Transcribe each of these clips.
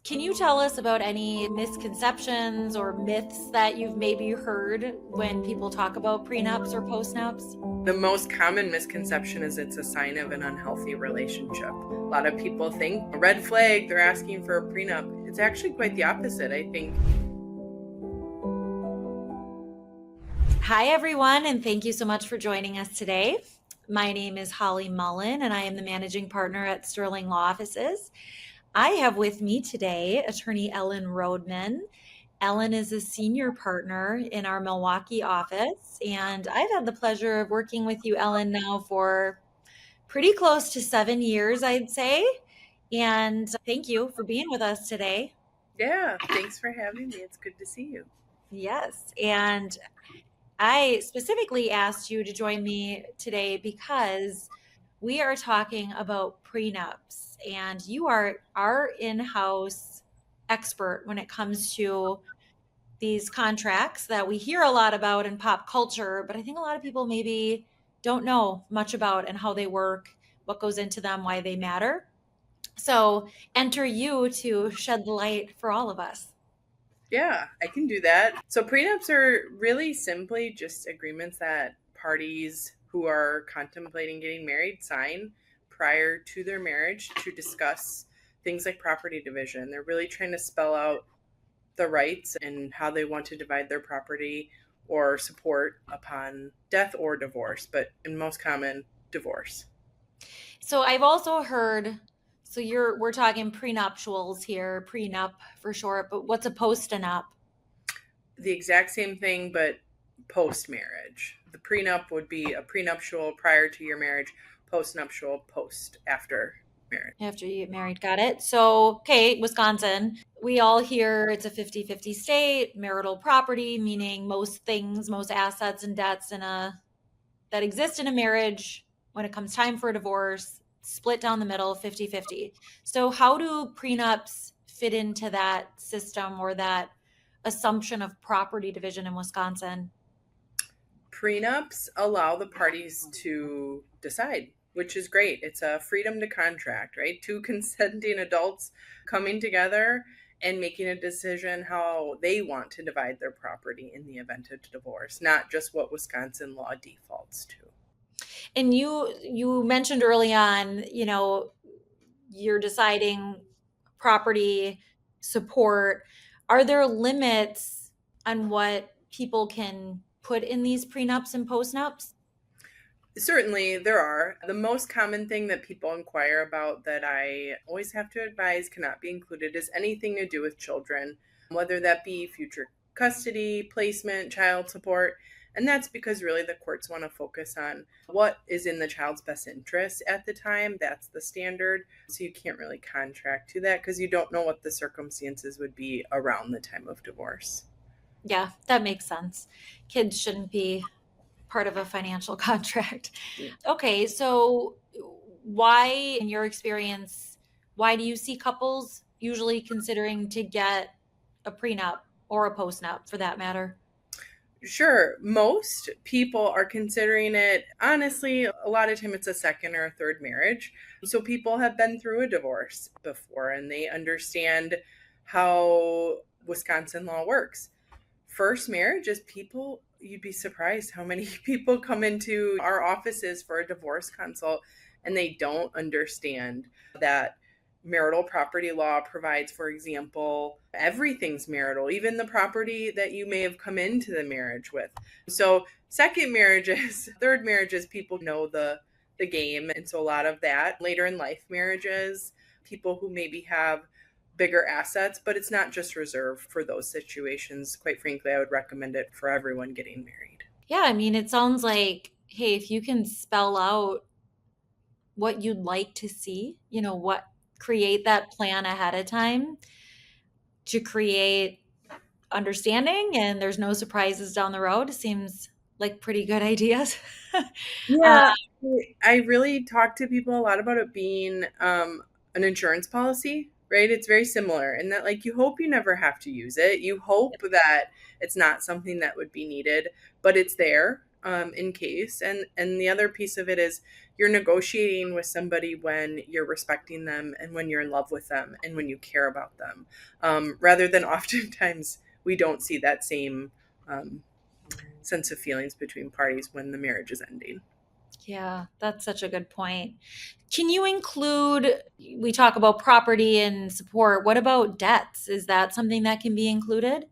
Can you tell us about any misconceptions or myths that you've maybe heard when people talk about prenups or postnups? The most common misconception is it's a sign of an unhealthy relationship. A lot of people think a red flag, they're asking for a prenup. It's actually quite the opposite, I think. Hi, everyone, and thank you so much for joining us today. My name is Holly Mullin, and I am the managing partner at Sterling Law Offices. I have with me today attorney Ellen Rhodeman. Ellen is a senior partner in our Milwaukee office, and I've had the pleasure of working with you, Ellen, now for pretty close to 7 years, I'd say. And thank you for being with us today. Yeah, thanks for having me. It's good to see you. Yes. And I specifically asked you to join me today because we are talking about prenups, and you are our in-house expert when it comes to these contracts that we hear a lot about in pop culture, but I think a lot of people maybe don't know much about and how they work, what goes into them, why they matter. So enter you to shed the light for all of us. Yeah, I can do that. So prenups are really simply just agreements that parties who are contemplating getting married sign prior to their marriage to discuss things like property division. They're really trying to spell out the rights and how they want to divide their property or support upon death or divorce, but in most common, divorce. So I've also heard, so we're talking prenuptials here, prenup for short, but what's a postnup? The exact same thing, but post marriage. The prenup would be a prenuptial prior to your marriage, postnuptial post after marriage. After you get married, got it. So, okay, Wisconsin, we all hear it's a 50-50 state, marital property, meaning most things, most assets and debts that exist in a marriage when it comes time for a divorce, split down the middle, 50-50. So how do prenups fit into that system or that assumption of property division in Wisconsin? Prenups allow the parties to decide, which is great. It's a freedom to contract, right? Two consenting adults coming together and making a decision how they want to divide their property in the event of divorce, not just what Wisconsin law defaults to. And you mentioned early on, you're deciding property support. Are there limits on what people can put in these prenups and postnups? Certainly, there are. The most common thing that people inquire about that I always have to advise cannot be included is anything to do with children, whether that be future custody, placement, child support. And that's because really the courts want to focus on what is in the child's best interest at the time. That's the standard. So you can't really contract to that because you don't know what the circumstances would be around the time of divorce. Yeah, that makes sense. Kids shouldn't be part of a financial contract. Okay, so why, in your experience, why do you see couples usually considering to get a prenup or a postnup for that matter? Sure. Most people are considering it, honestly, a lot of time it's a second or a third marriage. So people have been through a divorce before and they understand how Wisconsin law works. First marriages, people, you'd be surprised how many people come into our offices for a divorce consult and they don't understand that marital property law provides, for example, everything's marital, even the property that you may have come into the marriage with. So, second marriages, third marriages, people know the game. And so, a lot of that later in life marriages, people who maybe have bigger assets, but it's not just reserved for those situations. Quite frankly, I would recommend it for everyone getting married. Yeah, I mean, it sounds like, hey, if you can spell out what you'd like to see, what create that plan ahead of time to create understanding and there's no surprises down the road seems like pretty good ideas. uh, Yeah, I really talk to people a lot about it being an insurance policy, right? It's very similar in that, like, you hope you never have to use it. You hope that it's not something that would be needed, but it's there in case. And the other piece of it is You're negotiating with somebody when you're respecting them and when you're in love with them and when you care about them, rather than oftentimes we don't see that same um, sense of feelings between parties when the marriage is ending. Yeah, that's such a good point. Can you include, we talk about property and support. What about debts? Is that something that can be included?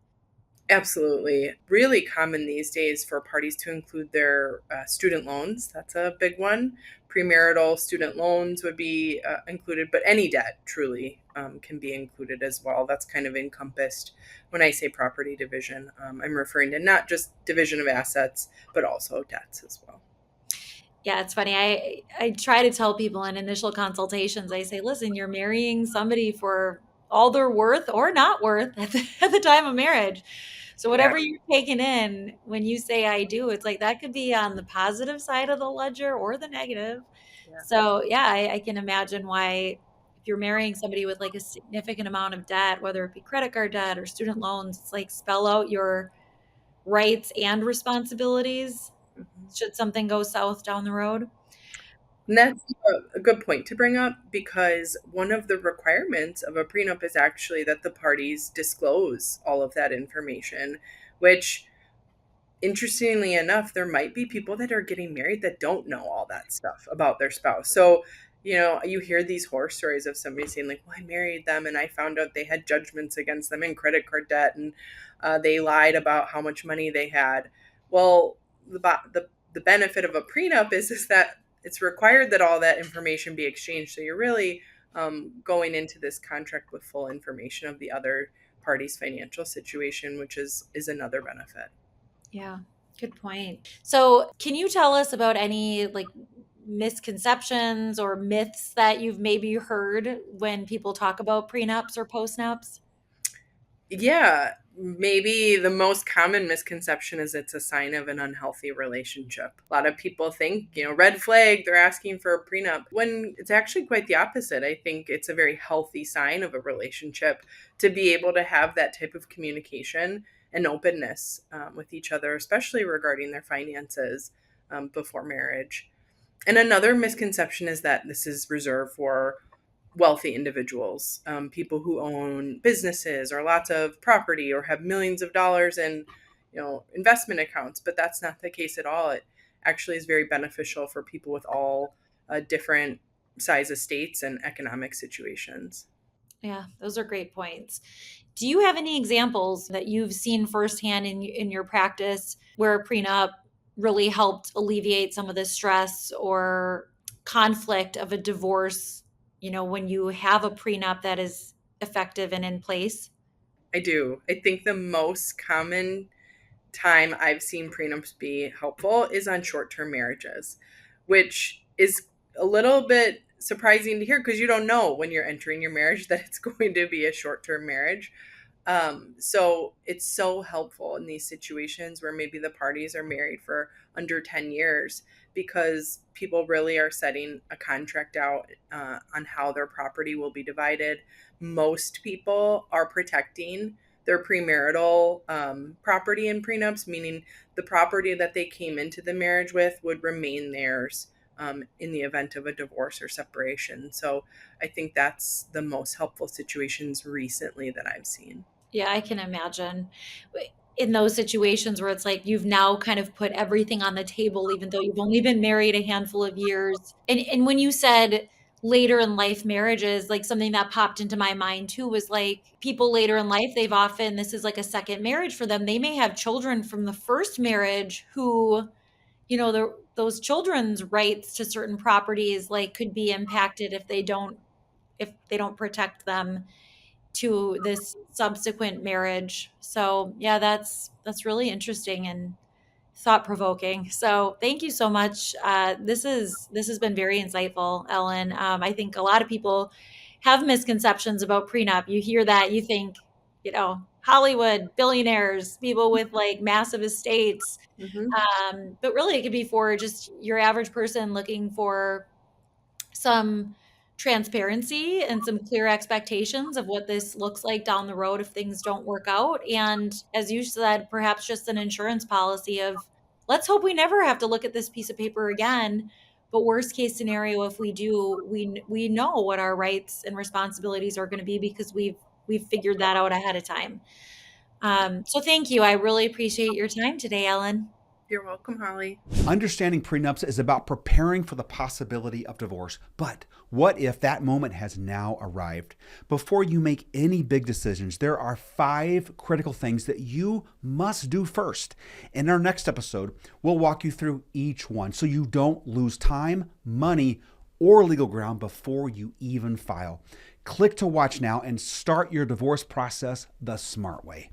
Absolutely. Really common these days for parties to include their student loans. That's a big one. Premarital student loans would be included, but any debt truly can be included as well. That's kind of encompassed when I say property division. I'm referring to not just division of assets, but also debts as well. Yeah, it's funny. I try to tell people in initial consultations, I say, listen, you're marrying somebody for all they're worth or not worth at the time of marriage. So Yeah. whatever you're taking in when you say I do, it's like that could be on the positive side of the ledger or the negative. Yeah. So yeah, I can imagine why if you're marrying somebody with like a significant amount of debt, whether it be credit card debt or student loans, it's like spell out your rights and responsibilities Mhm. should something go south down the road. And that's a good point to bring up because one of the requirements of a prenup is actually that the parties disclose all of that information, which interestingly enough, there might be people that are getting married that don't know all that stuff about their spouse. So, you hear these horror stories of somebody saying, like, well, I married them and I found out they had judgments against them in credit card debt and they lied about how much money they had. Well, the benefit of a prenup is that it's required that all that information be exchanged. So you're really going into this contract with full information of the other party's financial situation, which is another benefit. Yeah, good point. So, can you tell us about any like misconceptions or myths that you've maybe heard when people talk about prenups or postnups? Yeah, maybe the most common misconception is it's a sign of an unhealthy relationship. A lot of people think, red flag, they're asking for a prenup, when it's actually quite the opposite. I think it's a very healthy sign of a relationship to be able to have that type of communication and openness with each other, especially regarding their finances before marriage. And another misconception is that this is reserved for wealthy individuals, people who own businesses or lots of property or have millions of dollars in, investment accounts. But that's not the case at all. It actually is very beneficial for people with all different size estates and economic situations. Yeah, those are great points. Do you have any examples that you've seen firsthand in your practice where a prenup really helped alleviate some of the stress or conflict of a divorce, when you have a prenup that is effective and in place? I do. I think the most common time I've seen prenups be helpful is on short term marriages, which is a little bit surprising to hear because you don't know when you're entering your marriage that it's going to be a short term marriage. So it's so helpful in these situations where maybe the parties are married for under 10 years because people really are setting a contract out on how their property will be divided. Most people are protecting their premarital property in prenups, meaning the property that they came into the marriage with would remain theirs in the event of a divorce or separation. So I think that's the most helpful situations recently that I've seen. Yeah, I can imagine in those situations where it's like you've now kind of put everything on the table, even though you've only been married a handful of years. And when you said later in life marriages, like something that popped into my mind too was like people later in life, they've often, this is like a second marriage for them. They may have children from the first marriage who, those children's rights to certain properties like could be impacted if they don't protect them to this subsequent marriage. So, yeah, that's really interesting and thought provoking. So, thank you so much. This has been very insightful, Ellen. I think a lot of people have misconceptions about prenup. You hear that, you think, Hollywood billionaires, people with like massive estates. Hmm. But really, it could be for just your average person looking for some transparency and some clear expectations of what this looks like down the road if things don't work out. And as you said, perhaps just an insurance policy of let's hope we never have to look at this piece of paper again. But worst case scenario, if we do, we know what our rights and responsibilities are going to be because we've figured that out ahead of time. So thank you. I really appreciate your time today, Ellen. You're welcome, Holly. Understanding prenups is about preparing for the possibility of divorce. But what if that moment has now arrived? Before you make any big decisions, there are 5 critical things that you must do first. In our next episode, we'll walk you through each one so you don't lose time, money, or legal ground before you even file. Click to watch now and start your divorce process the smart way.